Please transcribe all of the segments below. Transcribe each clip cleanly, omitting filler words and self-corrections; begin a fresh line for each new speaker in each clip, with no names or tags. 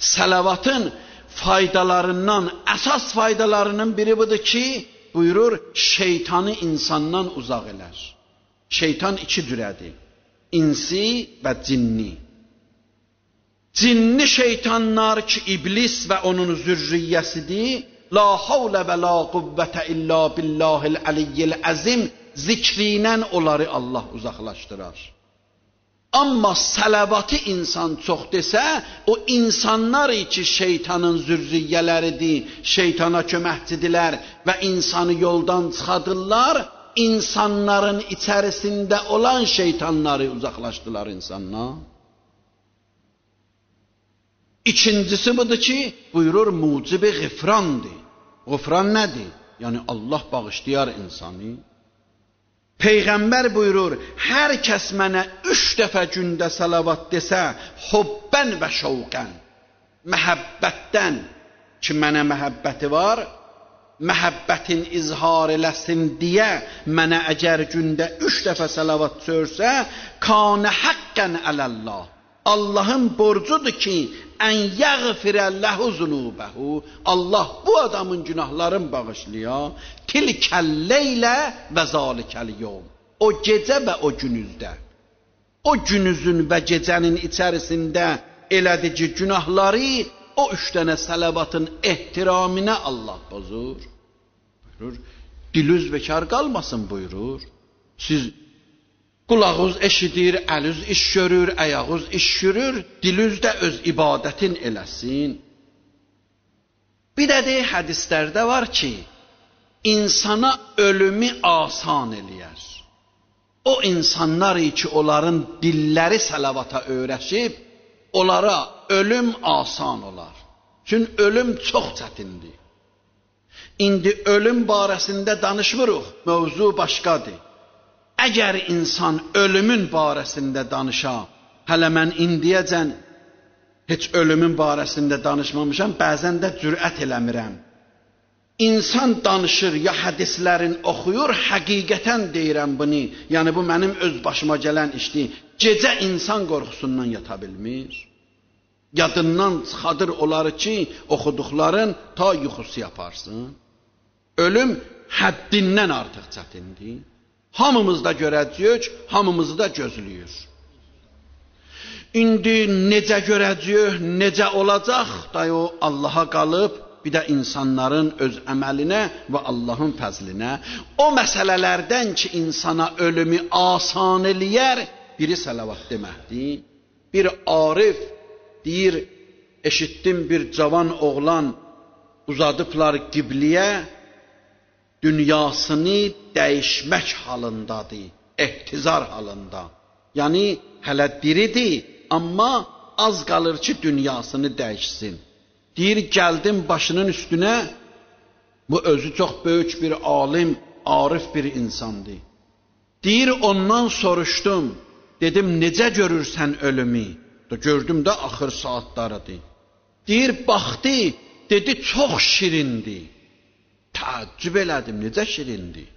Salavatın faydalarından, əsas faydalarının biri budur ki, buyurur, şeytanı insandan uzaq elər. Şeytan iki cürədir. İnsi və cinni. Cinni şeytanlar ki, iblis və onun zürriyyəsidir. La havlə və la quvvətə illa billahil aliyyil əzim zikrinə onları Allah uzaqlaşdırar. Amma salavatı insan çox desə, o insanlar ki şeytanın zürriyyələridir, şeytana köməkçidirlər və insanı yoldan çıxadırlar, insanların içərisində olan şeytanları uzaqlaşdılar insanlar. İkincisi budur ki, buyurur mucibi ğifrandır. Ğifran nədir? Yəni Allah bağışlayar insanı. Peyğəmbər buyurur, hər kəs mənə 3 dəfə gündə salavat desə, hubbən və şəvqən, məhəbbətdən ki, mənə məhəbbəti var, məhəbbətin izhar eləsin deyə mənə əgər gündə 3 dəfə salavat söysə, kanə haqqən ələllah. Allahın borcudur ki, ən yəğfirə ləhu zunubəhu. Allah bu adamın günahlarını bağışlıyor. Tilkəlleylə və zalikəl yevm. O gecə və o günüzdə. O günüzün və gecənin içərisində elədici günahları o 3 dənə salavatın ehtiramına Allah bozur. Buyurur, dilüz bekar qalmasın buyurur. Siz qulağınız eşidir, əliniz iş görür, ayağınız iş görür, diliniz də öz ibadətin eləsin. Bir də hədislərdə var ki, insana ölümü asan eləyər. O insanlar ki, onların dilləri salavata öyrəşib, onlara ölüm asan olar. Çünki ölüm çox çətindir. İndi ölüm barəsində danışmırıq, mövzu başqadır. Əgər insan ölümün barəsində danışa, hələ mən indiyəcən heç ölümün barəsində danışmamışam, bəzən də cürət eləmirəm. İnsan danışır, ya hədislərin oxuyur, həqiqətən deyirəm bunu, yəni bu mənim öz başıma gələn işdir. Gecə insan qorxusundan yata bilmir. Yadından çıxadır onları ki, oxuduqların ta yuxusu yaparsın. Ölüm həddindən artıq çətindir. Hamımız da görəcəyik, hamımızı da gözləyir. İndi necə görəcəyik, necə olacaq da o Allaha qalıb, bir də insanların öz əməlinə və Allahın fəzlinə. O məsələlərdən ki, insana ölümü asan eləyər, biri salavat deməkdir. Bir arif deyir, eşitdim bir cavan oğlan uzadıblar qibliyə, dünyasını dəyişmək halındadır, ehtizar halında. Yəni, hələ diridir, amma az qalır ki, dünyasını dəyişsin. Deyir, gəldim başının üstünə, bu özü çox böyük bir alim, arif bir insandır. Deyir, ondan soruşdum, dedim, necə görürsən ölümü? Gördüm də axır saatlarıdır. Deyir, baxdı, dedi, çox şirindir. Təəccüb elədim, necə şirindir?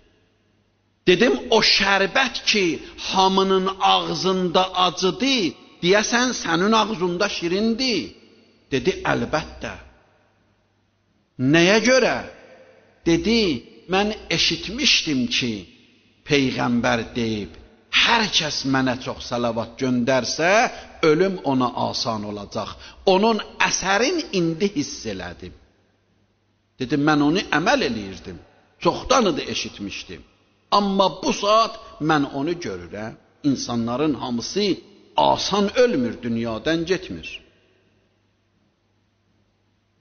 Dedim, o şərbət ki, hamının ağzında acıdır, deyəsən sənin ağzında şirindir. Dedi, əlbəttə. Nəyə görə? Dedi, mən eşitmişdim ki, Peyğəmbər deyib, hər kəs mənə çox salavat göndərsə, ölüm ona asan olacaq. Onun əsərin indi hiss elədim. Dedim, mən onu əməl eləyirdim. Çoxdanı da eşitmişdim. Amma bu saat mən onu görürəm. İnsanların hamısı asan ölmür, dünyadan getmir.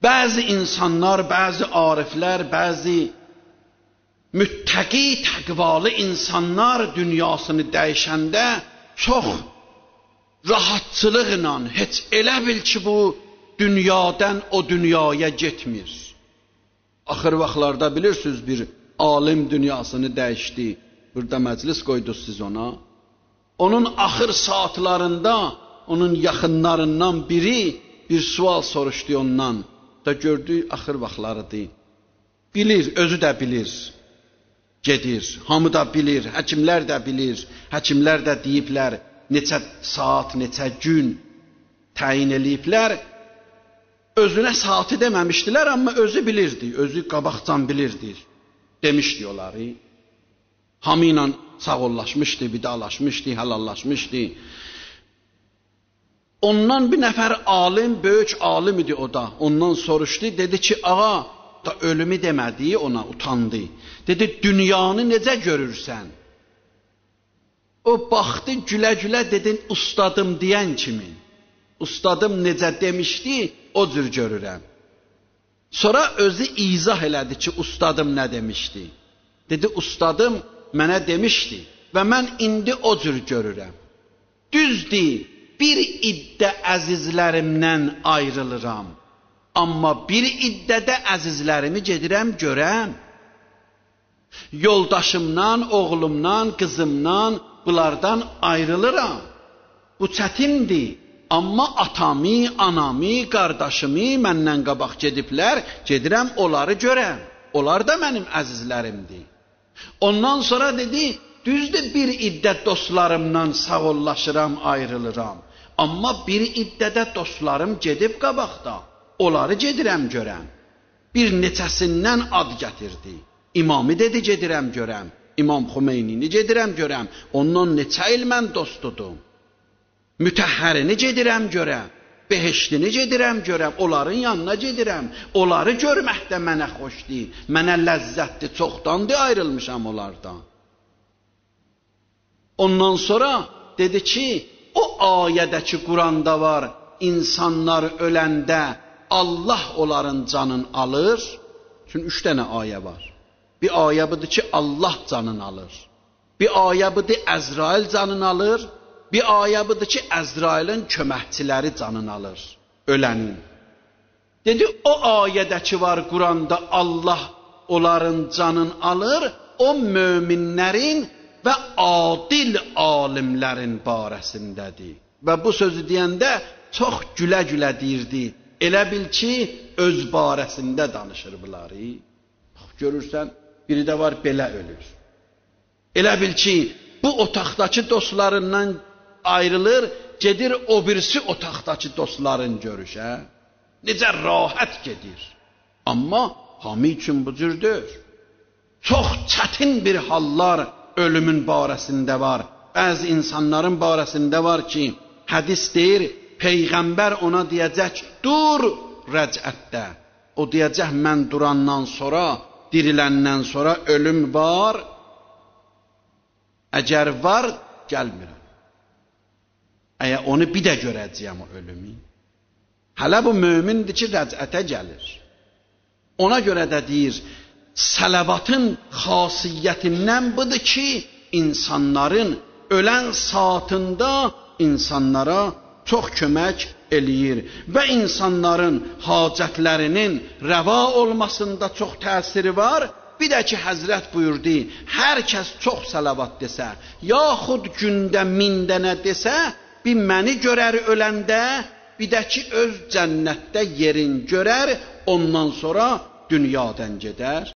Bəzi insanlar, bəzi ariflər, bəzi müttəqi, təqvalı insanlar dünyasını dəyişəndə çox rahatçılıqla, heç elə bil ki, bu dünyadan o dünyaya getmir. Axır vaxtlarda bilirsiniz, bir alim dünyasını dəyişdi. Burada məclis qoydunuz siz ona. Onun axır saatlarında, onun yaxınlarından biri bir sual soruşdu ondan. Da gördü, axır vaxtlarıdır. Bilir, özü də bilir. Gedir, hamı da bilir, həkimlər də bilir. Həkimlər də deyiblər, neçə saat, neçə gün təyin eləyiblər. Özünə saati deməmişdilər, amma özü bilirdi, özü qabaqdan bilirdi. Demişdi onları. Hamı ilə sağollaşmışdı, vidalaşmışdı, helallaşmışdı. Ondan bir nəfər alim, böyük alim idi o da. Ondan soruşdu, dedi ki, ağa, da ölümü demədi, ona utandı. Dedi, dünyanı necə görürsən? O baxdı, gülə-gülə dedin, ustadım deyən kimi. Ustadım necə demişdi, o cür görürəm. Sonra özü izah elədi ki, ustadım nə demişdi. Dedi, ustadım mənə demişdi və mən indi o cür görürəm. Düzdür, bir iddə əzizlərimdən ayrılıram. Amma bir iddədə əzizlərimi gedirəm görəm. Yoldaşımdan, oğlumdan, qızımdan, bunlardan ayrılıram. Bu çətindir. Amma atamı, anamı, qardaşımı məndən qabaq gediblər, gedirəm onları görəm. Onlar da mənim əzizlərimdir. Ondan sonra dedi, düzdür bir iddət dostlarımdan sağollaşıram, ayrılıram. Amma bir iddədə dostlarım gedib qabaqda. Onları gedirəm görəm. Bir neçəsindən ad gətirdi. İmamı dedi gedirəm görəm. İmam Xumeynini gedirəm görəm. Ondan neçə il mən dostudum. Mütəhhərini gedirəm görəm. Behiştini gedirəm görəm. Onların yanına gedirəm. Onları görmək də mənə xoşdur. Mənə ləzzətdir. Çoxdandır ayrılmışam onlardan. Ondan sonra dedi ki, o ayədəki Quranda var, insanlar öləndə Allah onların canını alır. Çünki 3 dənə ayə var. Bir ayə budur ki, Allah canını alır. Bir ayə budur, Əzrail canını alır. Bir ayə budur ki, Əzrailin köməkçiləri canını alır, ölənin. Dedi, o ayədəki var Quranda Allah onların canını alır, o möminlərin və adil alimlərin barəsindədir. Və bu sözü deyəndə çox gülə-gülə deyirdi. Elə bil ki, öz barəsində danışır bunları. Görürsən, biri də var belə ölür. Elə bil ki, bu otaqdakı dostlarından ayrılır, gedir o birisi otaqdakı dostların görüşə. Necə rahat gedir. Amma hamı üçün bu cürdür. Çox çətin bir hallar ölümün barəsində var. Bəzi insanların barəsində var ki, hədis deyir, Peyğəmbər ona deyəcək, dur rəcətdə. O deyəcək, mən durandan sonra, diriləndən sonra ölüm var. Əgər var, gəlmirəm. Əgər onu bir də görəcəyəm o ölümü. Hələ bu mömindir ki, rəcətə gəlir. Ona görə də deyir, sələvatın xasiyyətindən budur ki, insanların ölən saatında insanlara çox kömək eləyir və insanların hacətlərinin rəva olmasında çox təsiri var. Bir də ki, Həzrət buyurdu, hər kəs çox sələvat desə, yaxud gündə 1000 dənə desə, bir məni görər öləndə, bir də ki, öz cənnətdə yerin görər, ondan sonra dünyadan gedər.